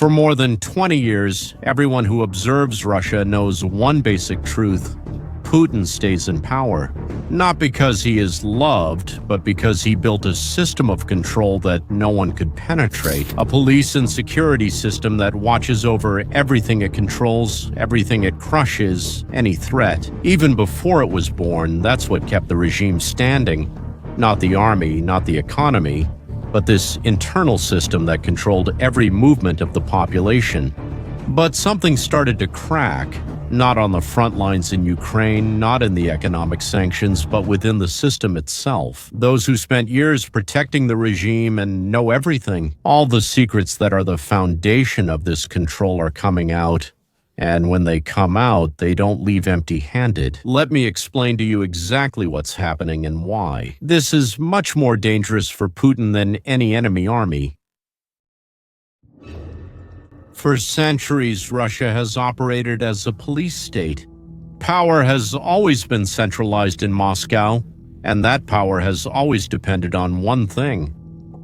For more than 20 years, everyone who observes Russia knows one basic truth: Putin stays in power. Not because he is loved, but because he built a system of control that no one could penetrate. A police and security system that watches over everything it controls, everything it crushes, any threat. Even before it was born, that's what kept the regime standing. Not the army, not the economy, but this internal system that controlled every movement of the population. But something started to crack, not on the front lines in Ukraine, not in the economic sanctions, but within the system itself. Those who spent years protecting the regime and know everything, all the secrets that are the foundation of this control are coming out. And when they come out, they don't leave empty-handed. Let me explain to you exactly what's happening and why. This is much more dangerous for Putin than any enemy army. For centuries, Russia has operated as a police state. Power has always been centralized in Moscow, and that power has always depended on one thing: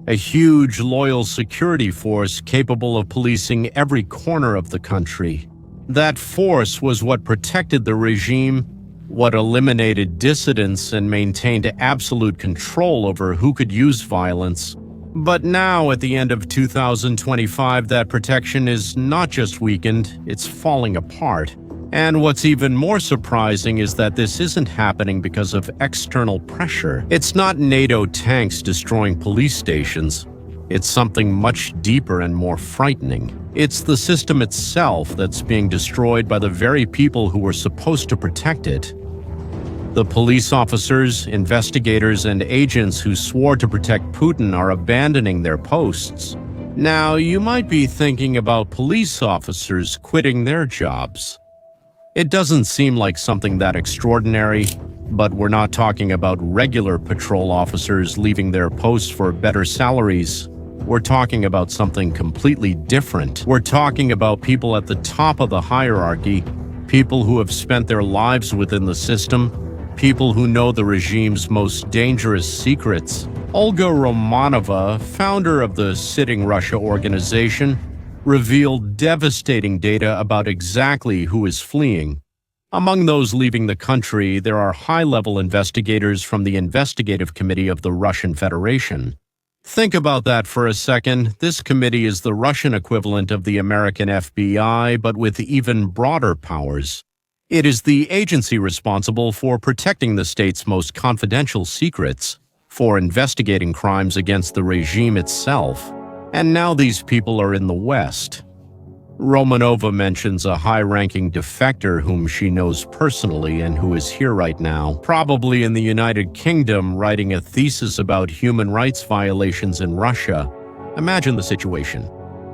a huge, loyal security force capable of policing every corner of the country. That force was what protected the regime, what eliminated dissidents and maintained absolute control over who could use violence. But now, at the end of 2025, that protection is not just weakened, it's falling apart. And what's even more surprising is that this isn't happening because of external pressure. It's not NATO tanks destroying police stations. It's something much deeper and more frightening. It's the system itself that's being destroyed by the very people who were supposed to protect it. The police officers, investigators, and agents who swore to protect Putin are abandoning their posts. Now, you might be thinking about police officers quitting their jobs. It doesn't seem like something that extraordinary, but we're not talking about regular patrol officers leaving their posts for better salaries. We're talking about something completely different. We're talking about people at the top of the hierarchy, people who have spent their lives within the system, people who know the regime's most dangerous secrets. Olga Romanova, founder of the Sitting Russia organization, revealed devastating data about exactly who is fleeing. Among those leaving the country, there are high-level investigators from the Investigative Committee of the Russian Federation. Think about that for a second. This committee is the Russian equivalent of the American FBI, but with even broader powers. It is the agency responsible for protecting the state's most confidential secrets, for investigating crimes against the regime itself. And now these people are in the West. Romanova mentions a high-ranking defector whom she knows personally and who is here right now, probably in the United Kingdom, writing a thesis about human rights violations in Russia. Imagine the situation.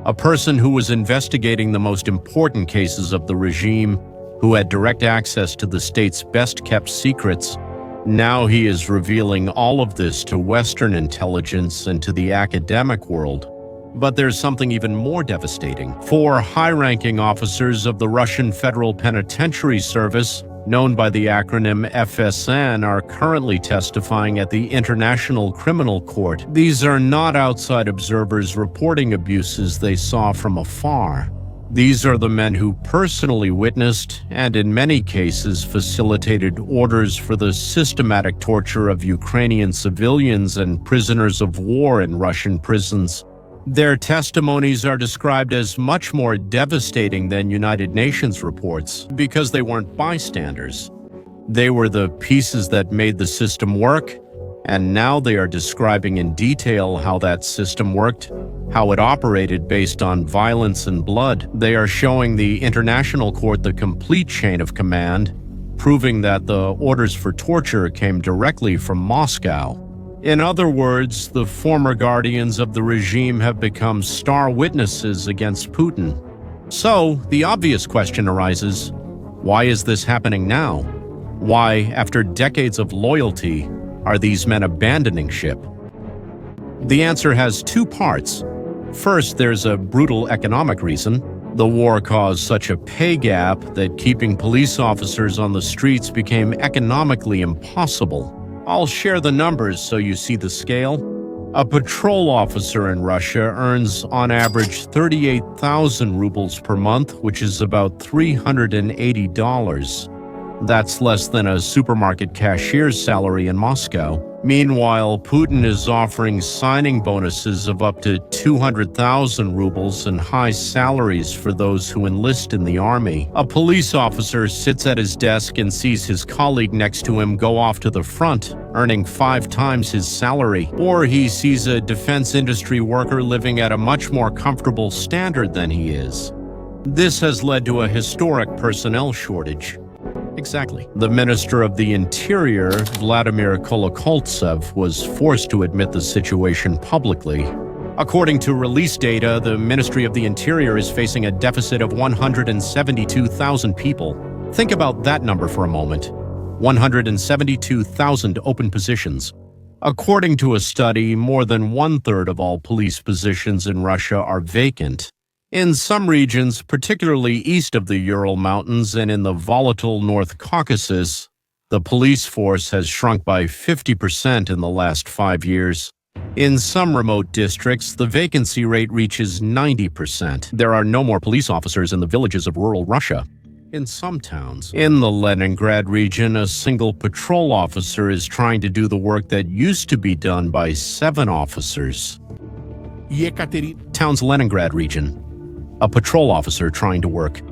A person who was investigating the most important cases of the regime, who had direct access to the state's best-kept secrets. Now he is revealing all of this to Western intelligence and to the academic world. But there's something even more devastating. 4 high-ranking officers of the Russian Federal Penitentiary Service, known by the acronym FSN, are currently testifying at the International Criminal Court. These are not outside observers reporting abuses they saw from afar. These are the men who personally witnessed, and in many cases facilitated, orders for the systematic torture of Ukrainian civilians and prisoners of war in Russian prisons. Their testimonies are described as much more devastating than United Nations reports because they weren't bystanders. They were the pieces that made the system work, and now they are describing in detail how that system worked, how it operated based on violence and blood. They are showing the International Court the complete chain of command, proving that the orders for torture came directly from Moscow. In other words, the former guardians of the regime have become star witnesses against Putin. So, the obvious question arises, why is this happening now? Why, after decades of loyalty, are these men abandoning ship? The answer has 2 parts. First, there's a brutal economic reason. The war caused such a pay gap that keeping police officers on the streets became economically impossible. I'll share the numbers so you see the scale. A patrol officer in Russia earns on average 38,000 rubles per month, which is about $380. That's less than a supermarket cashier's salary in Moscow. Meanwhile, Putin is offering signing bonuses of up to 200,000 rubles and high salaries for those who enlist in the army. A police officer sits at his desk and sees his colleague next to him go off to the front, earning 5 times his salary. Or he sees a defense industry worker living at a much more comfortable standard than he is. This has led to a historic personnel shortage. Exactly. The Minister of the Interior, Vladimir Kolokoltsev, was forced to admit the situation publicly. According to release data, the Ministry of the Interior is facing a deficit of 172,000 people. Think about that number for a moment. 172,000 open positions. According to a study, more than 1/3 of all police positions in Russia are vacant. In some regions, particularly east of the Ural Mountains and in the volatile North Caucasus, the police force has shrunk by 50% in the last 5 years. In some remote districts, the vacancy rate reaches 90%. There are no more police officers in the villages of rural Russia. In some towns, in the Leningrad region, a single patrol officer is trying to do the work that used to be done by 7 officers. Town's Leningrad region. A patrol officer trying to work.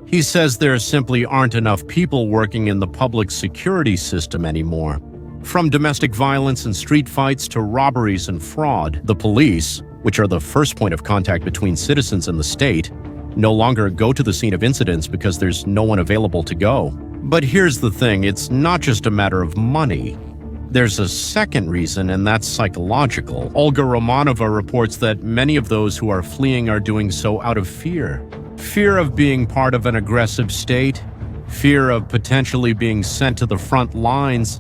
He says there simply aren't enough people working in the public security system anymore. From domestic violence and street fights to robberies and fraud, the police, which are the first point of contact between citizens and the state, no longer go to the scene of incidents because there's no one available to go. But here's the thing, it's not just a matter of money. There's a second reason, and that's psychological. Olga Romanova reports that many of those who are fleeing are doing so out of fear. Fear of being part of an aggressive state, fear of potentially being sent to the front lines,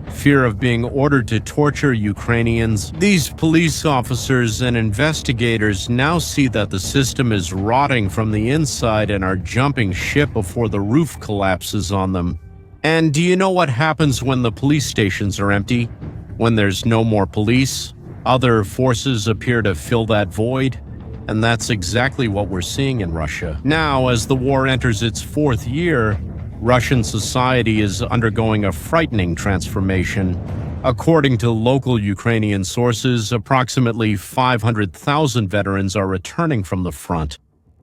fear of being ordered to torture Ukrainians. These police officers and investigators now see that the system is rotting from the inside and are jumping ship before the roof collapses on them. And do you know what happens when the police stations are empty? When there's no more police, other forces appear to fill that void. And that's exactly what we're seeing in Russia. Now, as the war enters its 4th year, Russian society is undergoing a frightening transformation. According to local Ukrainian sources, approximately 500,000 veterans are returning from the front.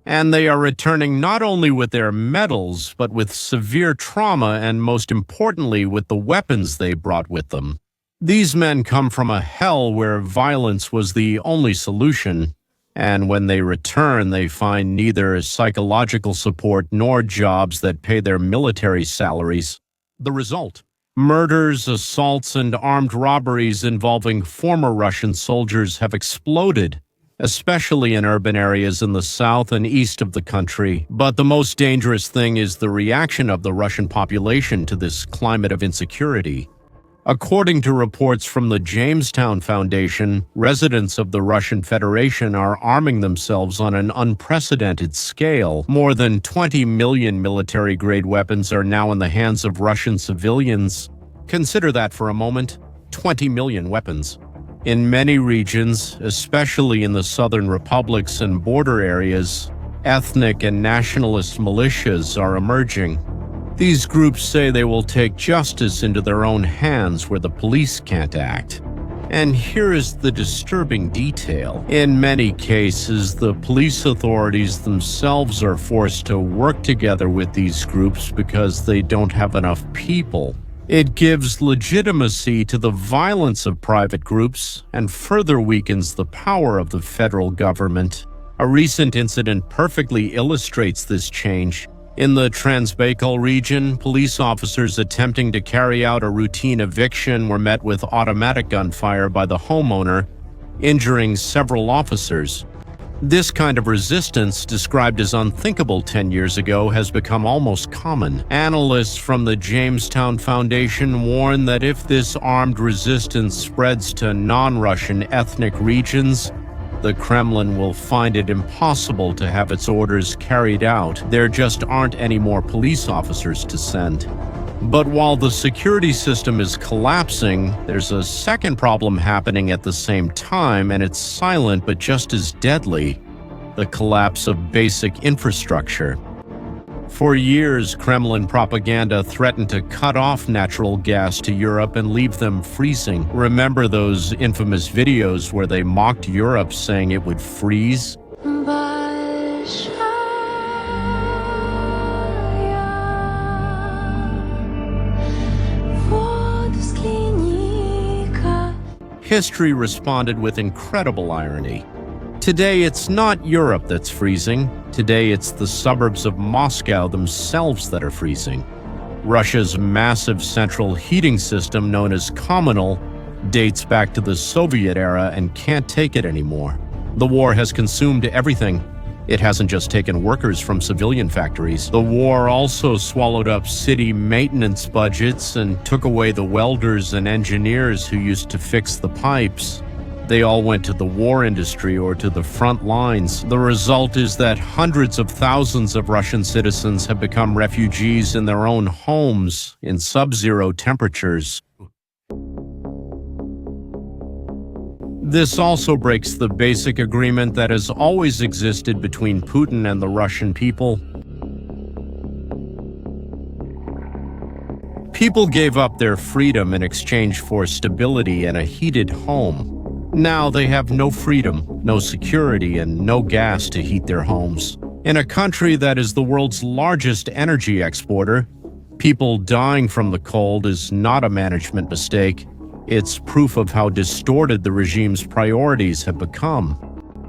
And they are returning not only with their medals, but with severe trauma and, most importantly, with the weapons they brought with them. These men come from a hell where violence was the only solution, and when they return, they find neither psychological support nor jobs that pay their military salaries. The result: murders, assaults, and armed robberies involving former Russian soldiers have exploded, especially in urban areas in the south and east of the country. But the most dangerous thing is the reaction of the Russian population to this climate of insecurity. According to reports from the Jamestown Foundation, residents of the Russian Federation are arming themselves on an unprecedented scale. More than 20 million military-grade weapons are now in the hands of Russian civilians. Consider that for a moment. 20 million weapons. In many regions, especially in the southern republics and border areas, ethnic and nationalist militias are emerging. These groups say they will take justice into their own hands where the police can't act. And here is the disturbing detail. In many cases, the police authorities themselves are forced to work together with these groups because they don't have enough people. It gives legitimacy to the violence of private groups and further weakens the power of the federal government. A recent incident perfectly illustrates this change. In the Transbaikal region, police officers attempting to carry out a routine eviction were met with automatic gunfire by the homeowner, injuring several officers. This kind of resistance, described as unthinkable 10 years ago, has become almost common. Analysts from the Jamestown Foundation warn that if this armed resistance spreads to non-Russian ethnic regions, the Kremlin will find it impossible to have its orders carried out. There just aren't any more police officers to send. But while the security system is collapsing, there's a second problem happening at the same time, and it's silent but just as deadly: the collapse of basic infrastructure. For years, Kremlin propaganda threatened to cut off natural gas to Europe and leave them freezing. Remember those infamous videos where they mocked Europe, saying it would freeze? History responded with incredible irony. Today, it's not Europe that's freezing. Today, it's the suburbs of Moscow themselves that are freezing. Russia's massive central heating system, known as communal, dates back to the Soviet era and can't take it anymore. The war has consumed everything. It hasn't just taken workers from civilian factories. The war also swallowed up city maintenance budgets and took away the welders and engineers who used to fix the pipes. They all went to the war industry or to the front lines. The result is that hundreds of thousands of Russian citizens have become refugees in their own homes in sub-zero temperatures. This also breaks the basic agreement that has always existed between Putin and the Russian people. People gave up their freedom in exchange for stability and a heated home. Now they have no freedom, no security, and no gas to heat their homes. In a country that is the world's largest energy exporter, people dying from the cold is not a management mistake. It's proof of how distorted the regime's priorities have become.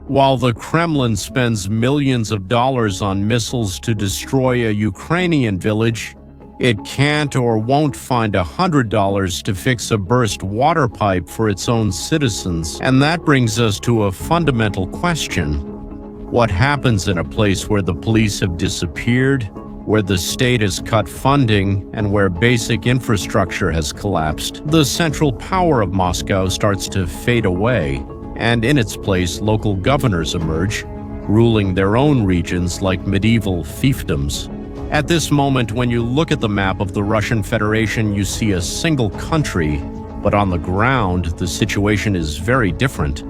While the Kremlin spends millions of dollars on missiles to destroy a Ukrainian village, it can't or won't find $100 to fix a burst water pipe for its own citizens. And that brings us to a fundamental question. What happens in a place where the police have disappeared, where the state has cut funding, and where basic infrastructure has collapsed? The central power of Moscow starts to fade away, and in its place, local governors emerge, ruling their own regions like medieval fiefdoms. At this moment, when you look at the map of the Russian Federation, you see a single country, but on the ground, the situation is very different.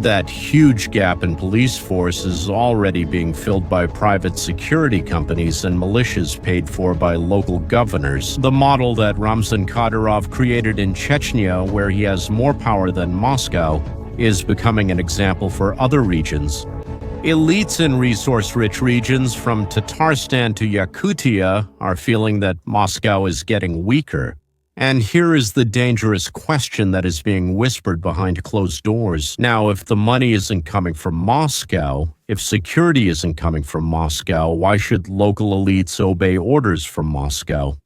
That huge gap in police force is already being filled by private security companies and militias paid for by local governors. The model that Ramzan Kadyrov created in Chechnya, where he has more power than Moscow, is becoming an example for other regions. Elites in resource-rich regions from Tatarstan to Yakutia are feeling that Moscow is getting weaker. And here is the dangerous question that is being whispered behind closed doors. Now, if the money isn't coming from Moscow, if security isn't coming from Moscow, why should local elites obey orders from Moscow?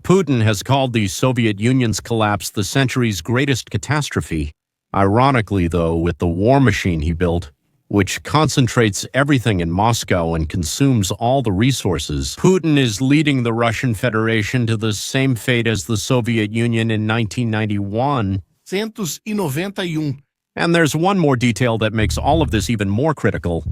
Putin has called the Soviet Union's collapse the century's greatest catastrophe. Ironically, though, with the war machine he built, which concentrates everything in Moscow and consumes all the resources, Putin is leading the Russian Federation to the same fate as the Soviet Union in 1991. 1991. And there's one more detail that makes all of this even more critical.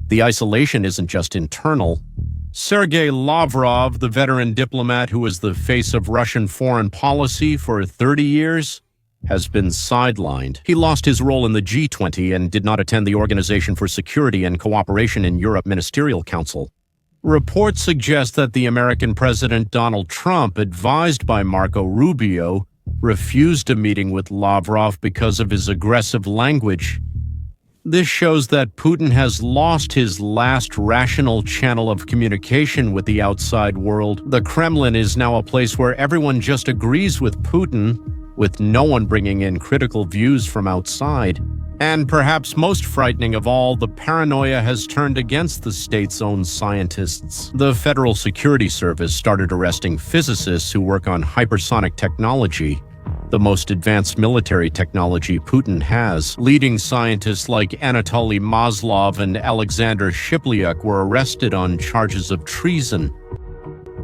The isolation isn't just internal. Sergei Lavrov, the veteran diplomat who was the face of Russian foreign policy for 30 years, has been sidelined. He lost his role in the G20 and did not attend the Organization for Security and Cooperation in Europe Ministerial Council. Reports suggest that the American President Donald Trump, advised by Marco Rubio, refused a meeting with Lavrov because of his aggressive language. This shows that Putin has lost his last rational channel of communication with the outside world. The Kremlin is now a place where everyone just agrees with Putin, with no one bringing in critical views from outside. And perhaps most frightening of all, the paranoia has turned against the state's own scientists. The Federal Security Service started arresting physicists who work on hypersonic technology, the most advanced military technology Putin has. Leading scientists like Anatoly Maslov and Alexander Shiplyuk were arrested on charges of treason.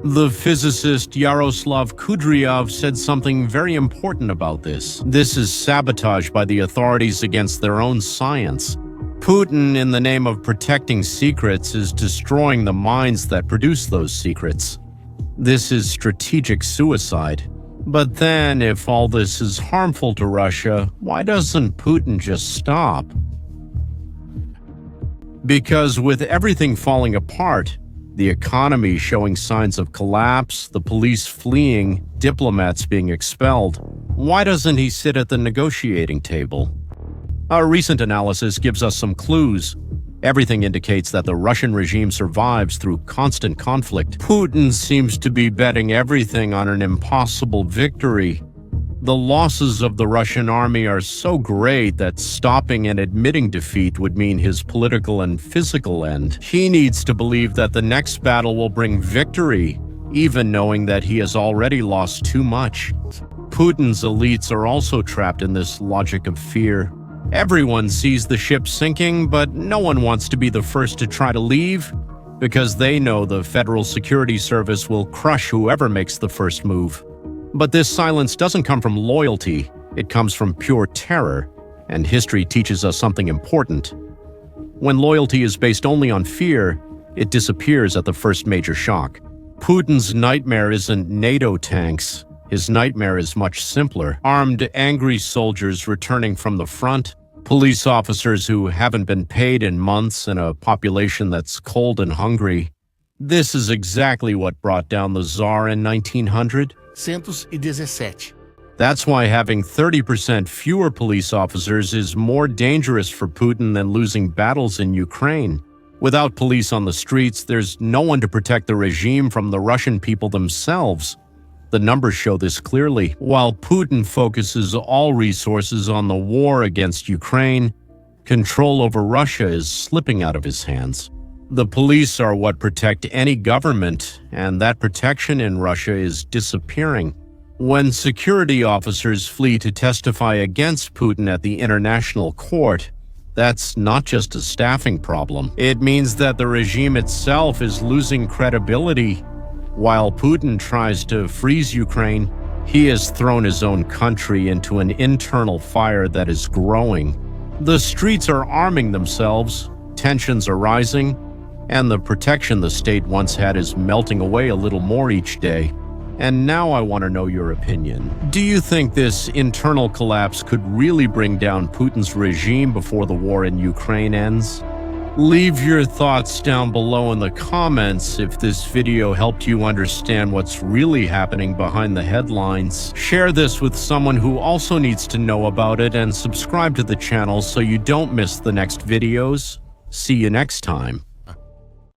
The physicist Yaroslav Kudryov said something very important about this. This is sabotage by the authorities against their own science. Putin, in the name of protecting secrets, is destroying the minds that produce those secrets. This is strategic suicide. But then, if all this is harmful to Russia, why doesn't Putin just stop? Because with everything falling apart, the economy showing signs of collapse, the police fleeing, diplomats being expelled, why doesn't he sit at the negotiating table? Our recent analysis gives us some clues. Everything indicates that the Russian regime survives through constant conflict. Putin seems to be betting everything on an impossible victory. The losses of the Russian army are so great that stopping and admitting defeat would mean his political and physical end. He needs to believe that the next battle will bring victory, even knowing that he has already lost too much. Putin's elites are also trapped in this logic of fear. Everyone sees the ship sinking, but no one wants to be the first to try to leave, because they know the Federal Security Service will crush whoever makes the first move. But this silence doesn't come from loyalty, it comes from pure terror, and history teaches us something important. When loyalty is based only on fear, it disappears at the first major shock. Putin's nightmare isn't NATO tanks. His nightmare is much simpler. Armed, angry soldiers returning from the front, police officers who haven't been paid in months, and a population that's cold and hungry. This is exactly what brought down the Tsar in 1900. 117. That's why having 30% fewer police officers is more dangerous for Putin than losing battles in Ukraine. Without police on the streets, there's no one to protect the regime from the Russian people themselves. The numbers show this clearly. While Putin focuses all resources on the war against Ukraine, control over Russia is slipping out of his hands. The police are what protect any government, and that protection in Russia is disappearing. When security officers flee to testify against Putin at the international court, that's not just a staffing problem. It means that the regime itself is losing credibility. While Putin tries to freeze Ukraine, he has thrown his own country into an internal fire that is growing. The streets are arming themselves, tensions are rising, and the protection the state once had is melting away a little more each day. And now I want to know your opinion. Do you think this internal collapse could really bring down Putin's regime before the war in Ukraine ends? Leave your thoughts down below in the comments if this video helped you understand what's really happening behind the headlines. Share this with someone who also needs to know about it, and subscribe to the channel so you don't miss the next videos. See you next time.